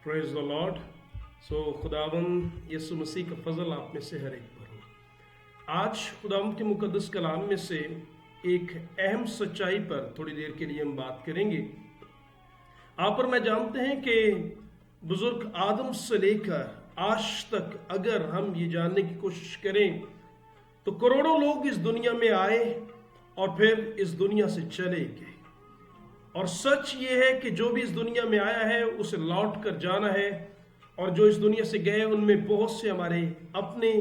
Praise the Lord. खुदावंद यीशु मसीह का फजल आप में से हर एक पर हो। आज खुदावंद के मुकद्दस कलाम में से एक अहम सच्चाई पर थोड़ी देर के लिए हम बात करेंगे। आप और मैं जानते हैं कि बुजुर्ग आदम से लेकर आज तक अगर हम ये जानने की कोशिश करें तो करोड़ों लोग इस दुनिया में आए और फिर इस दुनिया से चले गए। और सच ये है कि जो भी इस दुनिया में आया है उसे लौट कर जाना है, और जो इस दुनिया से गए उनमें बहुत से हमारे अपने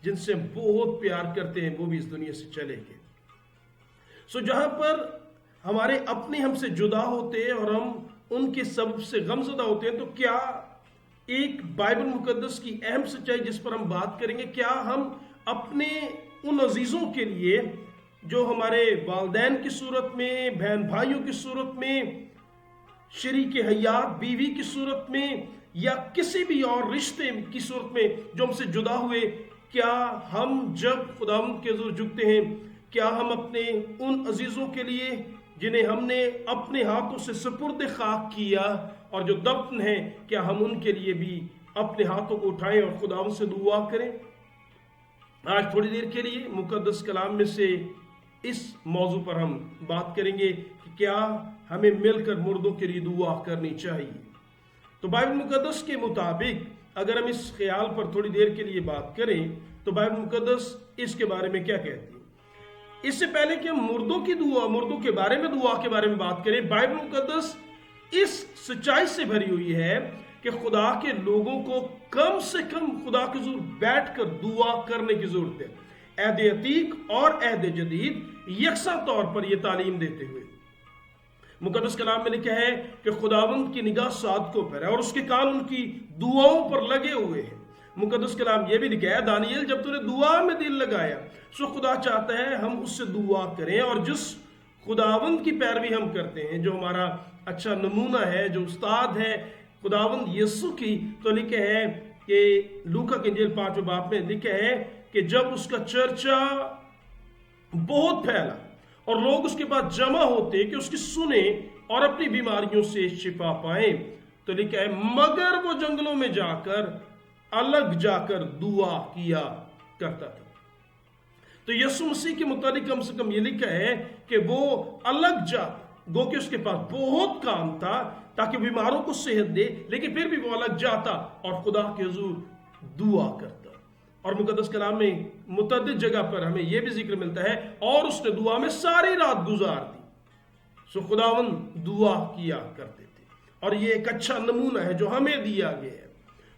जिनसे हम बहुत प्यार करते हैं वो भी इस दुनिया से चले गए। जहां पर हमारे अपने हमसे जुदा होते हैं और हम उनके सबब से गमज़दा होते हैं, तो क्या एक बाइबल मुकद्दस की अहम सच्चाई जिस पर हम बात करेंगे, क्या हम अपने उन अजीजों के लिए जो हमारे वालिदैन की सूरत में, बहन भाइयों की सूरत में, शरीक हयात बीवी की सूरत में, या किसी भी और रिश्ते की सूरत में जो हमसे जुदा हुए, क्या हम जब खुदावंद के हुज़ूर झुकते हैं, क्या हम अपने उन अजीजों के लिए जिन्हें हमने अपने हाथों से सुपुर्द खाक किया और जो दफन है, क्या हम उनके लिए भी अपने हाथों को उठाएं और खुदावंद से दुआ करें? आज थोड़ी देर के लिए मुकद्दस कलाम में से इस मौजू पर हम बात करेंगे कि क्या हमें मिलकर मुर्दों के लिए दुआ करनी चाहिए। तो बाइबल मुकद्दस के मुताबिक अगर हम इस ख्याल पर थोड़ी देर के लिए बात करें तो बाइबल मुकद्दस इसके बारे में क्या कहती है। इससे पहले कि हम मुर्दों के बारे में दुआ के बारे में बात करें, बाइबल मुकद्दस इस सच्चाई से भरी हुई है कि खुदा के लोगों को कम से कम खुदा के हुज़ूर बैठकर दुआ करने की जरूरत है। अहद अतीक और अहद जदीद यकसा तौर पर यह तालीम देते हुए मुकद्दस कलाम में लिखा है कि खुदावंद की निगाह सादकों पर है और उसके कान उनकी दुआओं पर लगे हुए हैं। मुकद्दस कलाम यह भी लिखा है, दानियल जब तूने दुआ में दिल लगाया सो खुदा चाहता है हम उससे दुआ करें। और जिस खुदावंद की पैरवी हम करते हैं, जो हमारा अच्छा नमूना है, जो उस्ताद है खुदावंद यीशु की, तो लिखा है कि लूका के इंजील 5वें बाब में लिखा है कि जब उसका चर्चा बहुत फैला और लोग उसके पास जमा होते कि उसकी सुने और अपनी बीमारियों से शिफा पाए, तो लिखा है मगर वो जंगलों में जाकर अलग जाकर दुआ किया करता था। तो यीशु मसीह के मुताबिक कम से कम ये लिखा है कि वो अलग जा, गो कि उसके पास बहुत काम था ताकि बीमारों को सेहत दे, लेकिन फिर भी वो अलग जाता और खुदा के हुज़ूर दुआ करता। और मुकद्दस कलाम में मुतअद्दिद जगह पर हमें यह भी जिक्र मिलता है और उसने दुआ में सारी रात गुजार दी। खुदावंद दुआ किया करते थे और ये एक अच्छा नमूना है जो हमें दिया गया है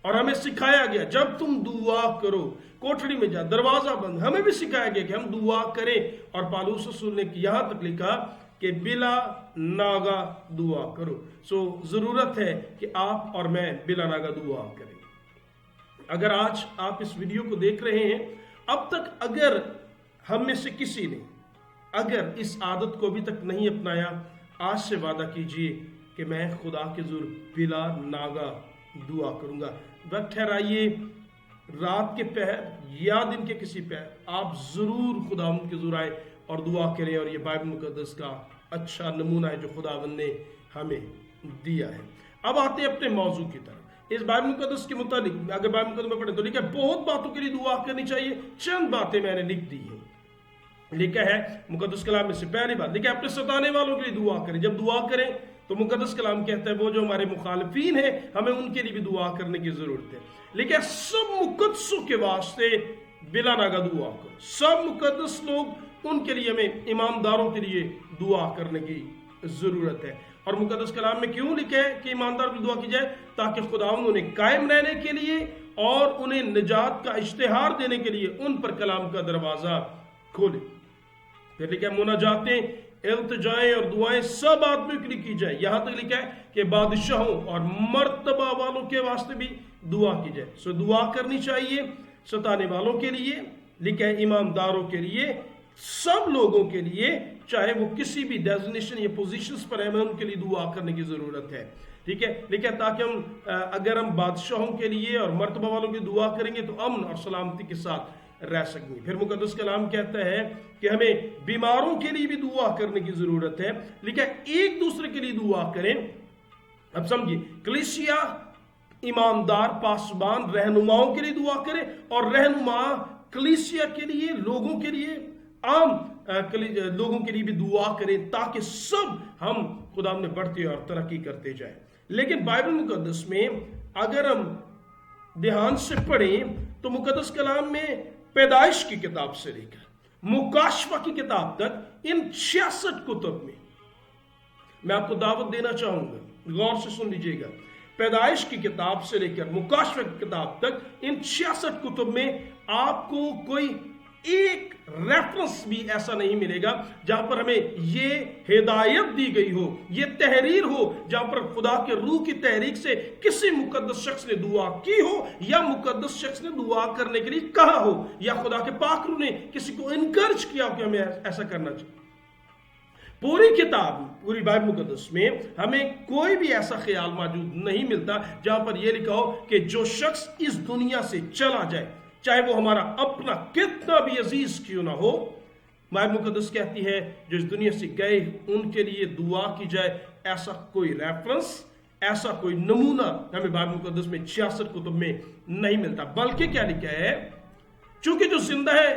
और हमें सिखाया गया। जब तुम दुआ करो, कोठरी में जा, दरवाजा बंद, हमें भी सिखाया गया कि हम दुआ करें। और पालूस रसूल ने यहां तक लिखा कि बिला नागा दुआ करो। जरूरत है कि आप और मैं बिला नागा दुआ करें। अगर आज आप इस वीडियो को देख रहे हैं, अब तक अगर हम में से किसी ने अगर इस आदत को अभी तक नहीं अपनाया, आज से वादा कीजिए कि मैं खुदा के हुज़ूर बिला नागा दुआ करूंगा। वक्त ठहराइए, रात के पहर या दिन के किसी पहर आप जरूर खुदावंद के हुज़ूर आए और दुआ करें। और ये बाइबल मुकद्दस का अच्छा नमूना है जो खुदावंद ने हमें दिया है। अब आते हैं अपने मौजू की तरफ। इस बाइबल मुकद्दस के मुताबिक अगर बाइबल मुकद्दस में पढ़े तो लिखा है बहुत बातों के लिए दुआ करनी चाहिए, चंद बातें मैंने लिख दी है। लिखा है मुकद्दस कलाम में से पहली बात लिखा है अपने सताने वालों के लिए दुआ करें। जब दुआ करें तो मुकद्दस कलाम कहता है वो जो हमारे मुखालिफिन है हमें उनके लिए भी दुआ करने की जरूरत है। लिखा है सब मुकद्दसों के वास्ते बिला नागा दुआ करो। सब मुकद्दस लोग, उनके लिए हमें ईमानदारों के लिए दुआ करने की जरूरत है। और मुकद्दस कलाम में क्यों लिखा है कि ईमानदार की दुआ की जाए? ताकि खुदावंद उन्हें कायम रहने के लिए और उन्हें निजात का इश्तिहार देने के लिए उन पर कलाम का दरवाजा खोले। फिर लिखा है मुनाजातें, इल्तिजाएं और दुआएं सब आदमियों के लिए की जाए। यहां तक लिखा है कि बादशाहों और मर्तबा वालों के वास्ते भी दुआ की जाए। दुआ करनी चाहिए सताने वालों के लिए, लिखा है ईमानदारों के लिए, सब लोगों के लिए, चाहे वो किसी भी डेजिग्नेशन या पोजीशंस पर है, उनके लिए दुआ करने की जरूरत है। ठीक है, लेकिन ताकि हम अगर हम बादशाहों के लिए और मर्तबा वालों की दुआ करेंगे तो अमन और सलामती के साथ रह सकेंगे। फिर मुकद्दस कलाम कहता है कि हमें बीमारों के लिए भी दुआ करने की जरूरत है। लिखा है एक दूसरे के लिए दुआ करें। अब समझिए, कलीसिया ईमानदार पासबान रहनुमाओं के लिए दुआ करे, और रहनुमा कलीसिया के लिए, लोगों के लिए, आम लोगों के लिए भी दुआ करें, ताकि सब हम खुदा में बढ़ते और तरक्की करते जाए। लेकिन बाइबल मुकद्दस में अगर हम ध्यान से पढ़ें तो मुकद्दस कलाम में पैदाइश की किताब से लेकर मुकाशवा की किताब तक, इन 66 कुतुब में मैं आपको दावत देना चाहूंगा, गौर से सुन लीजिएगा, पैदाइश की किताब से लेकर मुकाशवा की किताब तक, इन 66 कुतुब में आपको कोई एक रेफरेंस भी ऐसा नहीं मिलेगा जहां पर हमें ये हिदायत दी गई हो, ये तहरीर हो, जहां पर खुदा के रूह की तहरीक से किसी मुकद्दस शख्स ने दुआ की हो, या मुकद्दस शख्स ने दुआ करने के लिए कहा हो, या खुदा के पाक रूह ने किसी को इनकरेज किया हो कि हमें ऐसा करना चाहिए। पूरी किताब, पूरी बाइबल मुकद्दस में हमें कोई भी ऐसा ख्याल मौजूद नहीं मिलता जहां पर यह लिखा हो कि जो शख्स इस दुनिया से चला जाए, चाहे वो हमारा अपना कितना भी अजीज क्यों ना हो, बाइबल मुकद्दस कहती है जो इस दुनिया से गए उनके लिए दुआ की जाए। ऐसा कोई रेफरेंस, ऐसा कोई नमूना हमें बाइबल मुकद्दस में 66 कुतुब में नहीं मिलता। बल्कि क्या लिखा है, चूंकि जो जिंदा है,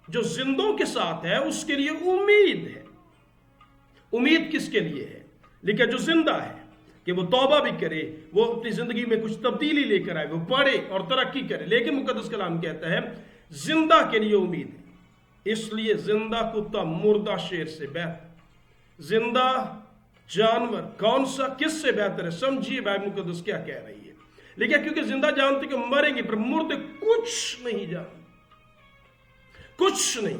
जो जिंदों के साथ है, उसके लिए उम्मीद है। उम्मीद किसके लिए है? लिखा जो जिंदा है कि वो तौबा भी करे, वो अपनी जिंदगी में कुछ तब्दीली लेकर आए, वो पढ़े और तरक्की करे। लेकिन मुकद्दस कलाम कहता है जिंदा के लिए उम्मीद है, इसलिए जिंदा कुत्ता मुर्दा शेर से बेहतर। जिंदा जानवर कौन सा, किससे बेहतर है? समझिए बाइबल मुकद्दस क्या कह रही है। लेकिन क्योंकि जिंदा जानते कि मरेंगे, पर मुर्दे कुछ नहीं जानते, कुछ नहीं।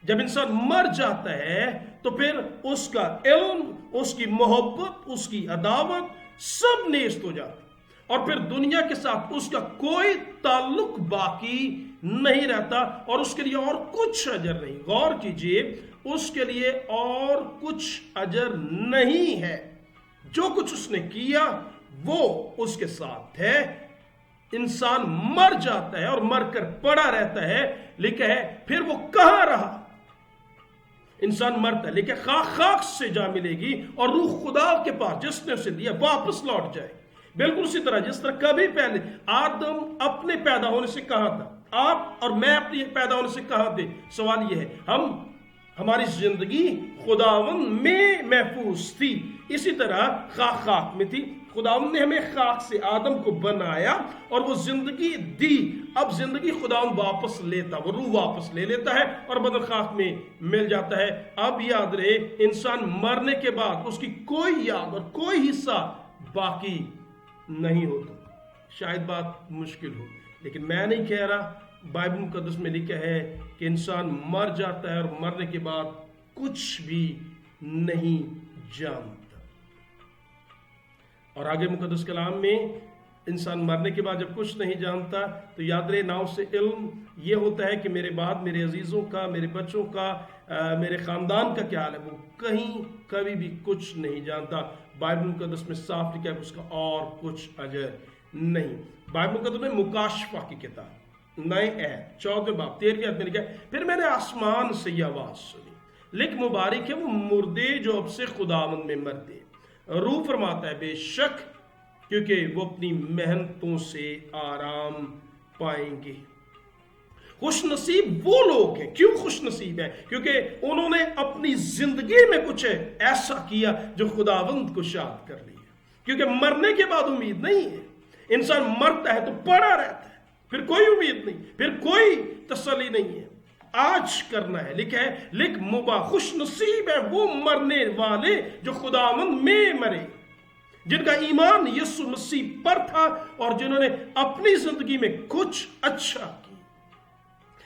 जब इंसान मर जाता है तो फिर उसका इल्म, उसकी मोहब्बत, उसकी अदावत सब नेस्त हो जाती, और फिर दुनिया के साथ उसका कोई ताल्लुक बाकी नहीं रहता, और उसके लिए और कुछ अजर नहीं। गौर कीजिए, उसके लिए और कुछ अजर नहीं है। जो कुछ उसने किया वो उसके साथ है। इंसान मर जाता है और मरकर पड़ा रहता है, लिखा है फिर वो कहां रहा। इंसान मरता है लेकिन खाक से जा मिलेगी, और रूह खुदा के पास जिसने उसे दिया वापस लौट जाए। बिल्कुल उसी तरह जिस तरह कभी पहले आदम अपने पैदा होने से कहां था, आप और मैं अपने पैदा होने से कहां थे। सवाल यह है, हमारी जिंदगी खुदावन में महफूज थी, इसी तरह खाक में थी। खुदावन ने हमें खाक से आदम को बनाया और वो जिंदगी दी। अब जिंदगी खुदावन वापस लेता, वो रूह वापस ले लेता है और बदन खाक में मिल जाता है। अब याद रहे, इंसान मरने के बाद उसकी कोई याद और कोई हिस्सा बाकी नहीं होता। शायद बात मुश्किल हो, लेकिन मैं नहीं कह रहा, बाइबल मुकद्दस में लिखा है कि इंसान मर जाता है और मरने के बाद कुछ भी नहीं जानता। और आगे मुकद्दस कलाम में इंसान मरने के बाद जब कुछ नहीं जानता तो याद रहे ना उसे इल्म ये होता है कि मेरे बाद मेरे अजीजों का, मेरे बच्चों का, मेरे खानदान का क्या हाल है। वो कहीं कभी भी कुछ नहीं जानता। बाइबल मुकद्दस में साफ लिखा है उसका और कुछ अजर नहीं। बाइबल मुकद्दस में मुकाशफा की किताब नए ऐत 14 बाब 13 आयत में लिखा है, फिर मैंने आसमान से यह आवाज सुनी, लिख मुबारक है वो मुर्दे जो अब से खुदावंद में मरते। रूह फरमाता है बेशक, क्योंकि वो अपनी मेहनतों से आराम पाएंगे। खुश नसीब वो लोग हैं। क्यों खुश नसीब है? क्योंकि उन्होंने अपनी जिंदगी में कुछ ऐसा किया जो खुदावंद को शाद कर लिया। क्योंकि मरने के बाद उम्मीद नहीं है। इंसान मरता है तो पड़ा रहता है, फिर कोई उम्मीद नहीं, फिर कोई तसल्ली नहीं है। आज करना है, लिखा है लिख मुबा खुश नसीब है वो मरने वाले जो खुदावंद में मरे, जिनका ईमान यीशु मसीह पर था और जिन्होंने अपनी जिंदगी में कुछ अच्छा किया,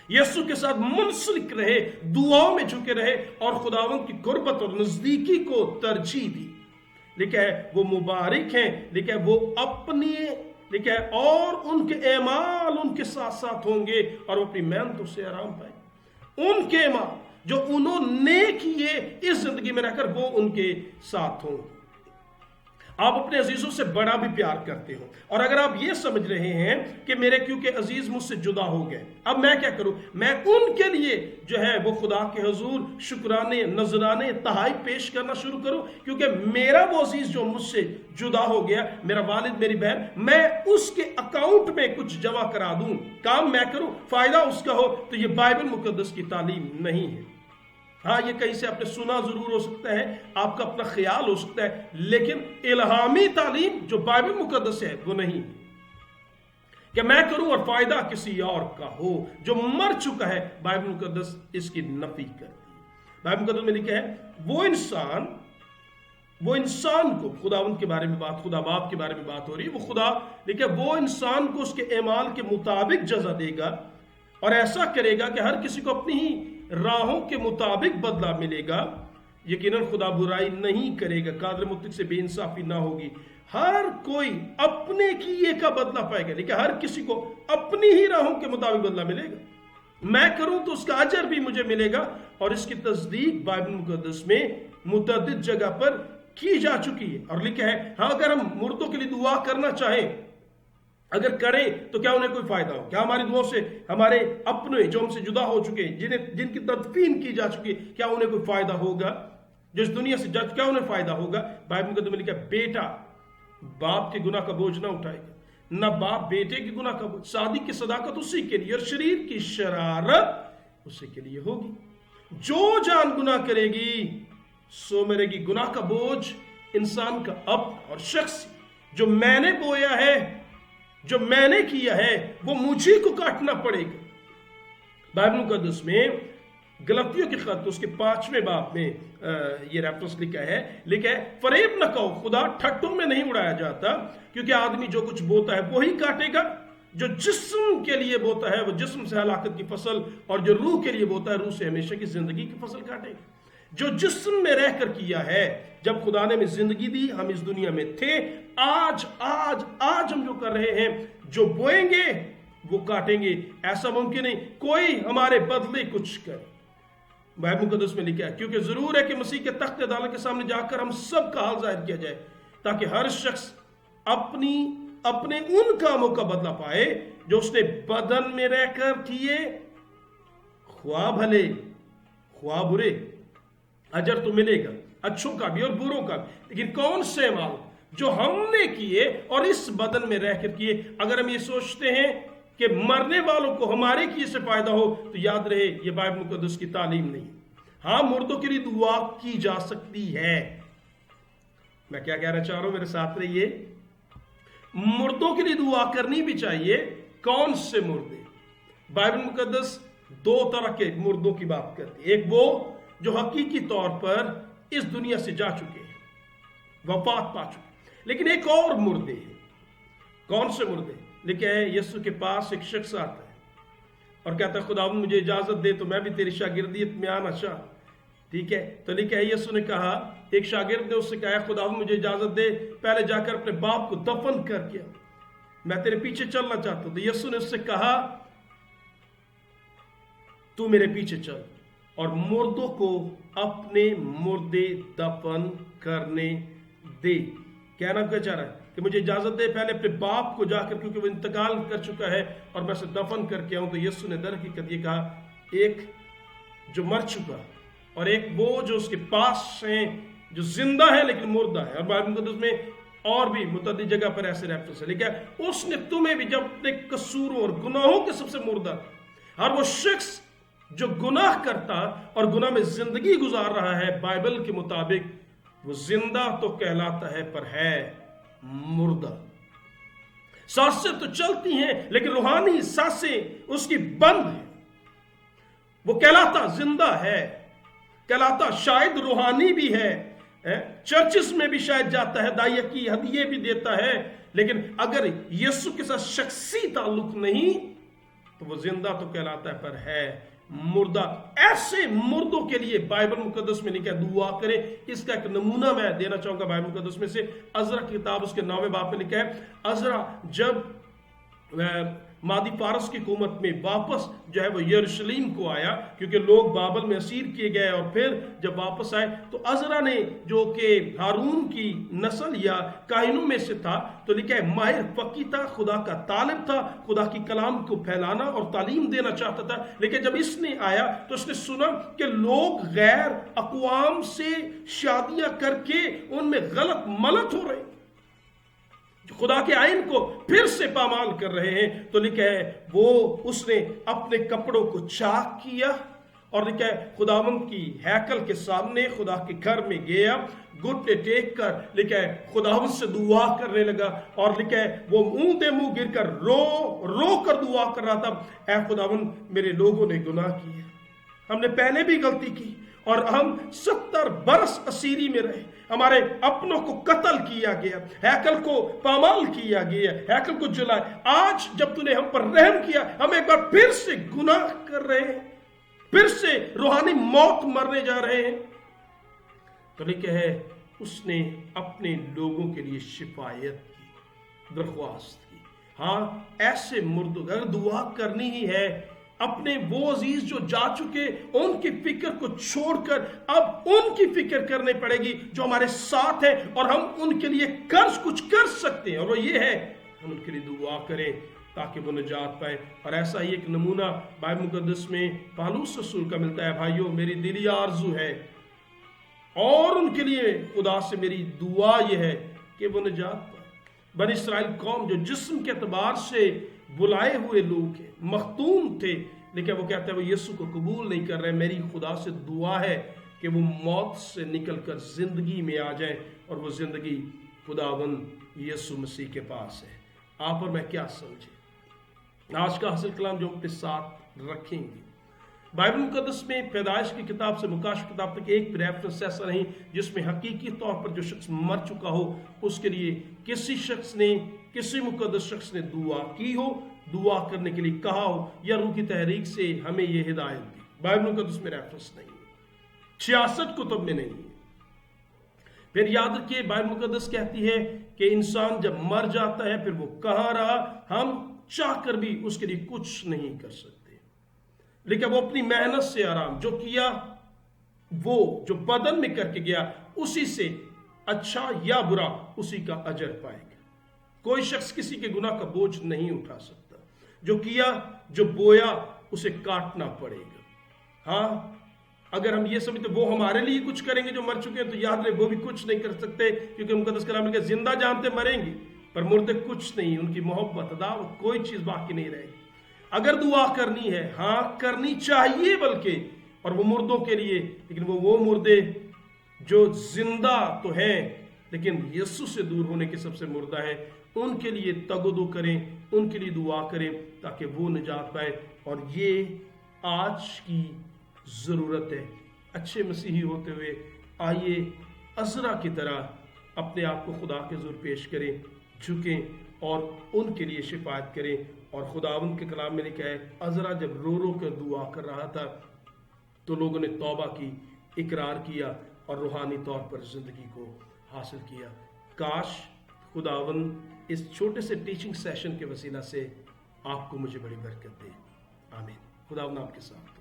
यीशु के साथ मुंसलिक रहे, दुआओं में झुके रहे और खुदावंद की कुर्बत और नजदीकी को तरजीह दी। लिखा है वो मुबारक हैं, लिखा है वो अपनी, लिखा है और उनके एमाल उनके साथ साथ होंगे और वो अपनी मेहनतों से आराम पाए। उनके एमाल जो उन्होंने किए इस जिंदगी में रहकर वो उनके साथ होंगे। آپ اپنے عزیزوں سے بڑا بھی پیار کرتے ہو، اور اگر آپ یہ سمجھ رہے ہیں کہ میرے کیونکہ عزیز مجھ سے جدا ہو گئے، اب میں کیا کروں؟ میں ان کے لیے جو ہے وہ خدا کے حضور شکرانے، نذرانے، تحائف پیش کرنا شروع کروں، کیونکہ میرا وہ عزیز جو مجھ سے جدا ہو گیا، میرا والد، میری بہن، میں اس کے اکاؤنٹ میں کچھ جمع کرا دوں، کام میں کروں، فائدہ اس کا ہو، تو یہ بائبل مقدس کی تعلیم نہیں ہے۔ ہاں، یہ کہیں سے آپ نے سنا ضرور ہو سکتا ہے، آپ کا اپنا خیال ہو سکتا ہے، لیکن الہامی تعلیم جو بائبل مقدس ہے وہ نہیں کہ میں کروں اور فائدہ کسی اور کا ہو جو مر چکا ہے۔ بائبل مقدس اس کی نفی کرتی ہے۔ بائبل مقدس میں لکھا ہے وہ انسان کو، خداوند کے بارے میں بات، خدا باپ کے بارے میں بات ہو رہی ہے، وہ خدا لکھا ہے وہ انسان کو اس کے اعمال کے مطابق جزا دے گا، اور ایسا کرے گا کہ ہر کسی کو اپنی ہی راہوں کے مطابق بدلہ ملے گا۔ یقیناً خدا برائی نہیں کرے گا، قادر مطلق سے بے انصافی نہ ہوگی، ہر کوئی اپنے کیے کا بدلہ پائے گا، لیکن ہر کسی کو اپنی ہی راہوں کے مطابق بدلہ ملے گا۔ میں کروں تو اس کا اجر بھی مجھے ملے گا، اور اس کی تصدیق بائبل مقدس میں متعدد جگہ پر کی جا چکی ہے، اور لکھا ہے ہاں اگر ہم مردوں کے لیے دعا کرنا چاہیں، اگر کریں تو کیا انہیں کوئی فائدہ ہو؟ کیا ہماری دعاؤں سے ہمارے اپنے جو ہم سے جدا ہو چکے ہیں، جن کی تدفین کی جا چکی ہے، کیا انہیں کوئی فائدہ ہوگا؟ جو اس دنیا سے جج، کیا انہیں فائدہ ہوگا؟ بائبل مقدس میں لکھا ہے بیٹا باپ کے گناہ کا بوجھ نہ اٹھائے گا، نہ باپ بیٹے کے گناہ کا بوجھ۔ صادق کی صداقت اسی کے لیے، اور شریر کی شرارت اسی کے لیے ہوگی۔ جو جان گناہ کرے گی سو مرے گی۔ گناہ کا بوجھ انسان کا اپنا اور شخصی، جو میں نے بویا ہے، جو میں نے کیا ہے، وہ مجھے کو کاٹنا پڑے گا۔ بائبل مقدس میں گلتیوں کے خط اس کے 5ویں باب میں یہ ریفرنس لکھا ہے فریب نہ کہو، خدا ٹھٹوں میں نہیں اڑایا جاتا، کیونکہ آدمی جو کچھ بوتا ہے وہی کاٹے گا۔ جو جسم کے لیے بوتا ہے وہ جسم سے ہلاکت کی فصل، اور جو روح کے لیے بوتا ہے روح سے ہمیشہ کی زندگی کی فصل کاٹے گا۔ جو جسم میں رہ کر کیا ہے، جب خدا نے ہمیں زندگی دی، ہم اس دنیا میں تھے، آج ہم جو کر رہے ہیں، جو بوئیں گے وہ کاٹیں گے۔ ایسا ممکن نہیں کوئی ہمارے بدلے کچھ کرے۔ بائبل مقدس میں لکھا ہے کیونکہ ضرور ہے کہ مسیح کے تخت عدالت کے سامنے جا کر ہم سب کا حال ظاہر کیا جائے، تاکہ ہر شخص اپنے ان کاموں کا بدلہ پائے جو اس نے بدن میں رہ کر کیے، خواہ بھلے خواہ برے۔ اجر تو ملے گا، اچھوں کا بھی اور بروں کا بھی، لیکن کون سے مال جو ہم نے کیے اور اس بدن میں رہ کر کیے۔ اگر ہم یہ سوچتے ہیں کہ مرنے والوں کو ہمارے کیے سے فائدہ ہو، تو یاد رہے یہ بائبل مقدس کی تعلیم نہیں۔ ہاں، مردوں کے لیے دعا کی جا سکتی ہے۔ میں کیا کہنا چاہ رہا ہوں، میرے ساتھ رہیے۔ مردوں کے لیے دعا کرنی بھی چاہیے۔ کون سے مردے؟ بائبل مقدس 2 طرح کے مردوں کی بات کرتی ہے۔ ایک وہ جو حقیقی طور پر اس دنیا سے جا چکے ہیں، وفات پا چکے، لیکن ایک اور مردے ہیں۔ کون سے مردے؟ لکھا ہے یسوع کے پاس ایک شخص آتا ہے اور کہتا ہے خداوند مجھے اجازت دے تو میں بھی تیری شاگردیت میں آنا چاہتا۔ ٹھیک ہے، تو لکھا ہے یسوع نے کہا، ایک شاگرد نے اس سے کہا خداوند مجھے اجازت دے، پہلے جا کر اپنے باپ کو دفن کر کے میں تیرے پیچھے چلنا چاہتا ہوں۔ تو یسوع نے اس سے کہا تو میرے پیچھے چل، اور مردوں کو اپنے مردے دفن کرنے دے۔ کہنا کیا چاہ رہا ہے کہ مجھے اجازت دے پہلے اپنے باپ کو جا کر، کیونکہ وہ انتقال کر چکا ہے، اور میں اسے دفن کر کے آؤں۔ تو یسوع نے در حقیقت یہ کہا، ایک جو مر چکا اور ایک وہ جو اس کے پاس ہیں جو زندہ ہے لیکن مردہ ہے۔ اور بائبل مقدس میں اور بھی متعدد جگہ پر ایسے ریفرنس ہے، لیکن اس نے تمہیں بھی جب اپنے قصوروں اور گناہوں کے سب سے مردہ، اور وہ شخص جو گناہ کرتا اور گناہ میں زندگی گزار رہا ہے، بائبل کے مطابق وہ زندہ تو کہلاتا ہے پر ہے مردہ۔ سانسیں تو چلتی ہیں لیکن روحانی سانسیں اس کی بند ہیں۔ وہ کہلاتا زندہ ہے، کہلاتا شاید روحانی بھی ہے، چرچز میں بھی شاید جاتا ہے، دائیا کی ہدیے بھی دیتا ہے، لیکن اگر یسوع کے ساتھ شخصی تعلق نہیں تو وہ زندہ تو کہلاتا ہے پر ہے مردہ۔ ایسے مردوں کے لیے بائبل مقدس میں لکھا دعا کرے۔ اس کا ایک نمونہ میں دینا چاہوں گا بائبل مقدس میں سے، عزرا کی کتاب اس کے 9ویں باب میں لکھا ہے، عزرا جب मादी फारस की हुकूमत में वापस जो है वो यरूशलेम को आया, क्योंकि लोग बाबल में असीर किए गए। और फिर जब वापस आए तो अजरा ने, जो कि हारून की नस्ल या काहिनों में से था, तो लिखा है माहिर फकी था, खुदा का तालिब था, खुदा की कलाम को फैलाना और तालीम देना चाहता था। लेकिन जब इसने आया तो उसने सुना कि लोग गैर अक़वाम से शादियां करके उनमें गलत मलत हो रहे, जो खुदा के आइन को फिर से पामाल कर रहे हैं। तो लिखा है वो उसने अपने कपड़ों को चाक किया और लिखा है खुदावंद की हैकल के सामने खुदा के घर में गया, घुटने टेक कर लिखा है खुदावंद से दुआ करने लगा। और लिखा है वो मुंह मुंह गिर कर रो कर दुआ कर रहा था, ऐ खुदावंद मेरे लोगों ने गुनाह किया, हमने पहले भी गलती की और हम 70 बरस असीरी में रहे, हमारे अपनों को कत्ल किया गया, हैकल को पामाल किया गया, हैकल को जलाया। आज जब तूने हम पर रहम किया, हम एक बार फिर से गुनाह कर रहे हैं, फिर से रूहानी मौत मरने जा रहे हैं। तो लिखा है उसने अपने लोगों के लिए शिफायत की, दरख्वास्त की। हाँ, ऐसे मुर्दों अगर दुआ करनी ही है, अपने वो अजीज जो जा चुके उनकी फिक्र को छोड़कर अब उनकी फिक्र करनी पड़ेगी जो हमारे साथ है, और हम उनके लिए कुछ कर सकते हैं, और वो ये है हम उनके लिए दुआ करें ताकि वो निजात पाए। और ऐसा ही एक नमूना बाइबल मुकद्दस में पालूस रसूल का मिलता है, भाइयों मेरी दिली आरजू है और उनके लिए खुदा से मेरी दुआ यह है कि वो निजात पाए। बनी इस्राएल कौम जो जिस्म के एतबार से बुलाए हुए लोग हैं, मखतूम थे, लेकिन वो कहते हैं वो यीशु को कबूल नहीं कर रहे। मेरी खुदा से दुआ है कि वो मौत से निकलकर जिंदगी में आ जाए, और वो जिंदगी खुदावंद यीशु मसीह के पास है। आप और मैं क्या समझे आज का हासिल कलाम जो अपने साथ रखेंगे। बाइबल मुकद्दस में पैदाइश की किताब से मुकाश की किताब तक एक भी रेफरेंस ऐसा नहीं जिसमें हकीकी तौर पर जो शख्स मर चुका हो उसके लिए किसी शख्स ने, किसी मुकद्दस शख्स ने दुआ की हो, दुआ करने के लिए कहा हो, या रूह की तहरीक से हमें यह हिदायत दी। बाइबल मुकद्दस में रेफरेंस नहीं है, 66 कुतुब में नहीं है। फिर याद रखिए बाइबल मुकद्दस कहती है कि इंसान जब मर जाता है फिर वो कहाँ रहा, हम चाहकर भी उसके लिए कुछ नहीं कर सकते, लेकिन वो अपनी मेहनत से आराम जो किया, वो जो बदन में करके गया, उसी से अच्छा या बुरा उसी का अजर पाएगा। कोई शख्स किसी के गुनाह का बोझ नहीं उठा सकता। जो किया, जो बोया, उसे काटना पड़ेगा। हाँ, अगर हम ये समझते वो हमारे लिए कुछ करेंगे जो मर चुके हैं, तो याद रहे वो भी कुछ नहीं कर सकते, क्योंकि मुकद्दस कलाम में जिंदा जानते मरेंगे पर मुर्दे कुछ नहीं, उनकी मोहब्बत दावत कोई चीज बाकी नहीं रहेगी। अगर दुआ करनी है, हाँ करनी चाहिए बल्कि, और वो मुर्दों के लिए, लेकिन वो मुर्दे जो जिंदा तो हैं लेकिन यीशु से दूर होने के सबसे मुर्दा है, उनके लिए तगदो करें, उनके लिए दुआ करें ताकि वो निजात पाए। और ये आज की जरूरत है। अच्छे मसीही होते हुए आइए अज़रा की तरह अपने आप को खुदा के हुज़ूर पेश करें, झुकें और उनके लिए शिफायत करें। और खुदावंद के कलाम में लिखा है अज़रा जब रो रो कर दुआ कर रहा था तो लोगों ने तौबा की, इकरार किया और रूहानी तौर पर जिंदगी को हासिल किया। काश खुदावंद इस छोटे से टीचिंग सेशन के वसीला से आपको मुझे बड़ी बरकत दे। आमीन। खुदावंद आपके साथ।